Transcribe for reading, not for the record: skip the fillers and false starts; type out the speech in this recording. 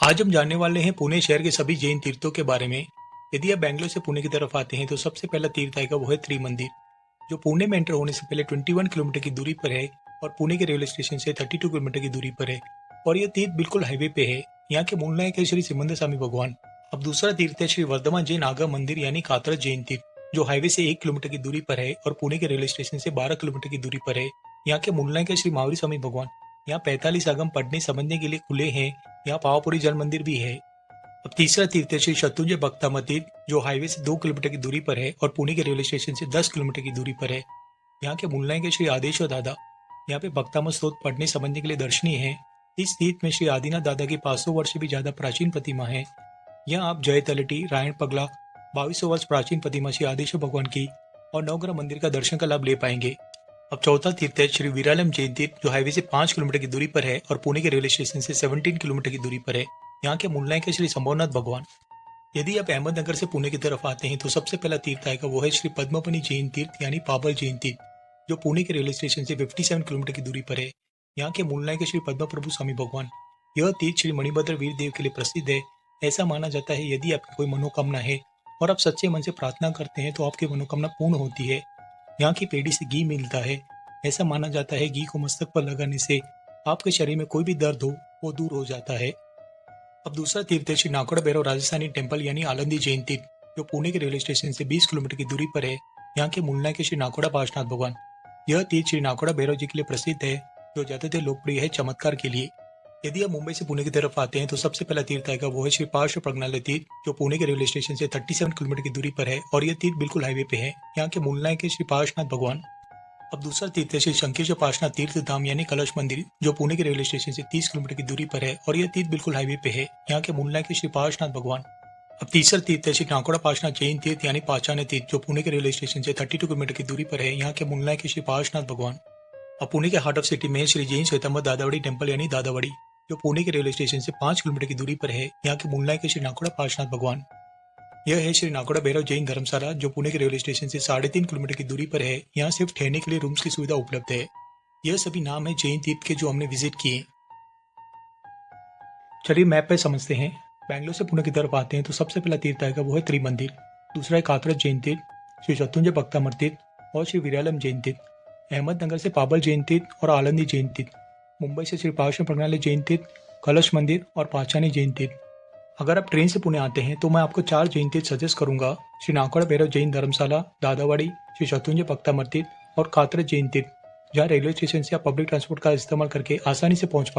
आज हम जानने वाले हैं पुणे शहर के सभी जैन तीर्थों के बारे में। यदि आप बैंगलोर से पुणे की तरफ आते हैं तो सबसे पहला तीर्थ आएगा वो है त्रिमंदिर, जो पुणे में एंटर होने से पहले 21 किलोमीटर की दूरी पर है और पुणे के रेलवे स्टेशन से 32 किलोमीटर की दूरी पर है। और यह तीर्थ बिल्कुल हाईवे पे है। यहाँ के मूल नायक है श्री सिमंदर स्वामी भगवान। अब दूसरा तीर्थ है श्री वर्धमान जैन आगम मंदिर यानी कातरज जैन तीर्थ, जो हाईवे से 1 किलोमीटर की दूरी पर है और पुणे के रेलवे स्टेशन से 12 किलोमीटर की दूरी पर है। यहाँ के मूल नायक है श्री महावीर स्वामी भगवान। यहाँ 45 आगम पढ़ने समझने के लिए खुले हैं। यहाँ पावापुरी जल मंदिर भी है। अब तीसरा तीर्थ है श्री शत्रुंजय बख्तामर तीर्थ, जो हाईवे से 2 किलोमीटर की दूरी पर है और पुणे के रेलवे स्टेशन से 10 किलोमीटर की दूरी पर है। यहाँ के मूल नायक है श्री आदेश्वर दादा। यहाँ पे बख्तामर स्रोत पढ़ने समझने के लिए दर्शनीय है। इस तीर्थ में श्री आदिनाथ दादा की 500 वर्ष से भी ज्यादा प्राचीन प्रतिमा है। यहाँ आप जय तलटी, रायण पगला, 2200 वर्ष प्राचीन प्रतिमा श्री आदेश्वर भगवान की और नवग्रह मंदिर का दर्शन का लाभ ले पाएंगे। अब चौथा तीर्थ है श्री वीरालम जैन तीर्थ, जो हाईवे से 5 किलोमीटर की दूरी पर है और पुणे के रेलवे स्टेशन से 17 किलोमीटर की दूरी पर है। यहाँ के मूल नायक है श्री संभवनाथ भगवान। यदि आप अहमदनगर से पुणे की तरफ आते हैं तो सबसे पहला तीर्थ आएगा वो है श्री पद्मपनी जैन तीर्थ यानी पाबल जैन तीर्थ, जो पुणे के रेलवे स्टेशन से 57 किलोमीटर की दूरी पर है। यहाँ के मूल नायक है श्री पद्म प्रभु स्वामी भगवान। यह तीर्थ श्री मणिभद्र वीर देव के लिए प्रसिद्ध है। ऐसा माना जाता है यदि आपकी कोई मनोकामना है और आप सच्चे मन से प्रार्थना करते हैं तो आपकी मनोकामना पूर्ण होती है। यहाँ की पेड़ी से घी मिलता है। ऐसा माना जाता है घी को मस्तक पर लगाने से आपके शरीर में कोई भी दर्द हो वो दूर हो जाता है। अब दूसरा तीर्थ है श्री नाकोड़ा भैरव राजस्थानी टेम्पल यानी आलंदी जैन तीर्थ, जो पुणे के रेलवे स्टेशन से 20 किलोमीटर की दूरी पर है। यहाँ के मूल नायक है श्री नाकोड़ा पार्श्वनाथ भगवान। यह तीर्थ श्री नाकोड़ा भैरव जी के लिए प्रसिद्ध है, जो ज्यादातर लोकप्रिय है चमत्कार के लिए। यदि आप मुंबई से पुणे की तरफ आते हैं तो सबसे पहला तीर्थ आएगा वो है श्री पार्श्व प्रज्ञालय तीर्थ, जो पुणे के रेलवे स्टेशन से 37 किलोमीटर की दूरी पर है और यह तीर्थ बिल्कुल हाईवे पे है। यहाँ के मूल नायक है श्री पार्श्वनाथ भगवान। अब दूसरा तीर्थ है श्री शंकेश्वर पार्श्वनाथ तीर्थ धाम यानी कलश मंदिर, जो पुणे के रेलवे स्टेशन से 30 किलोमीटर की दूरी पर है और यह तीर्थ बिल्कुल हाईवे पे है। यहाँ के मूल नायक है श्री पार्श्वनाथ भगवान। अब तीसरा तीर्थ है श्री नाकोड़ा पार्श्वनाथ जैन तीर्थ यानी पाचान्य तीर्थ, जो पुणे के रेलवे स्टेशन से 32 किलोमीटर की दूरी पर है। यहाँ के मूल नायक है श्री पार्श्वनाथ भगवान। अब पुणे के हार्ट ऑफ सिटी में श्री जैन श्वेतांबर दादावड़ी टेम्पल यानी दादावड़ी, जो पुणे के रेलवे स्टेशन से 5 किलोमीटर की दूरी पर है। यहाँ के मूल नायक है श्री नाकोड़ा पार्श्वनाथ भगवान। यह है श्री नाकोड़ा भैरव जैन धर्मशाला, जो पुणे के रेलवे स्टेशन से 3.5 किलोमीटर की दूरी पर है। यहाँ सिर्फ ठहरने के लिए रूम्स की सुविधा उपलब्ध है। यह सभी नाम है जैन तीर्थ के जो हमने विजिट किए। चलिए मैप पे समझते हैं। बैंगलोर से पुणे की तरफ आते हैं तो सबसे पहला तीर्थ आएगा वो है त्रिमंदिर, दूसरा है कातरज जैन तीर्थ, श्री शत्रुंजय बख्तामर तीर्थ और श्री वीरालम जैन तीर्थ। अहमदनगर से पाबल जैन तीर्थ और आलंदी जैन तीर्थ। मुंबई से श्री पार्श्व प्रज्ञालय जैन तीर्थ, कलश मंदिर और पाचानी जैन तीर्थ। अगर आप ट्रेन से पुणे आते हैं तो मैं आपको 4 जैन तीर्थ सजेस्ट करूंगा: श्री नाकोड़ा भैरव जैन धर्मशाला, दादावाड़ी, श्री शत्रुंजय बख्तामर तीर्थ और कातरज जैन तीर्थ, जहाँ रेलवे स्टेशन से आप पब्लिक ट्रांसपोर्ट का इस्तेमाल करके आसानी से पहुंच